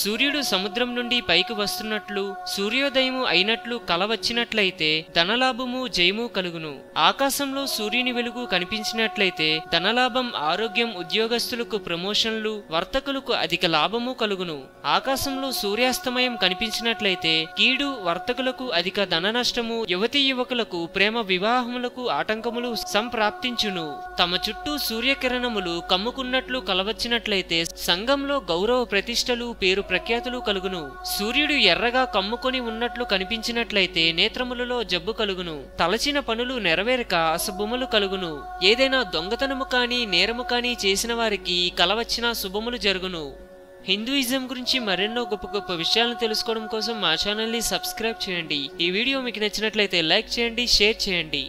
సూర్యుడు సముద్రం నుండి పైకి వస్తున్నట్లు సూర్యోదయము అయినట్లు కల వచ్చినట్లయితే ధనలాభము జయము కలుగును. ఆకాశంలో సూర్యుని వెలుగు కనిపించినట్లయితే ధనలాభం, ఆరోగ్యం, ఉద్యోగస్తులకు ప్రమోషన్లు, వర్తకులకు అధిక లాభము కలుగును. ఆకాశంలో సూర్యాస్తమయం కనిపించినట్లయితే కీడు, వర్తకులకు అధిక ధన నష్టము, యువతీ యువకులకు ప్రేమ వివాహములకు ఆటంకములు సంప్రాప్తించును. తమ చుట్టూ సూర్యకిరణములు కమ్ముకున్నట్లు కలవచ్చినట్లయితే సంఘంలో గౌరవ ప్రతిష్టలు, పేరు ప్రఖ్యాతులు కలుగును. సూర్యుడు ఎర్రగా కమ్ముకొని ఉన్నట్లు కనిపించినట్లయితే నేత్రములలో జబ్బు కలుగును. తలచిన పనులు నెరవేరక అశుభములు కలుగును. ఏదైనా దొంగతనము కాని నేరము కాని చేసిన వారికి కలవచ్చిన శుభములు జరుగును. హిందూయిజం గురించి మరెన్నో గొప్ప గొప్ప విషయాలను తెలుసుకోవడం కోసం మా ఛానల్ని సబ్స్క్రైబ్ చేయండి. ఈ వీడియో మీకు నచ్చినట్లయితే లైక్ చేయండి, షేర్ చేయండి.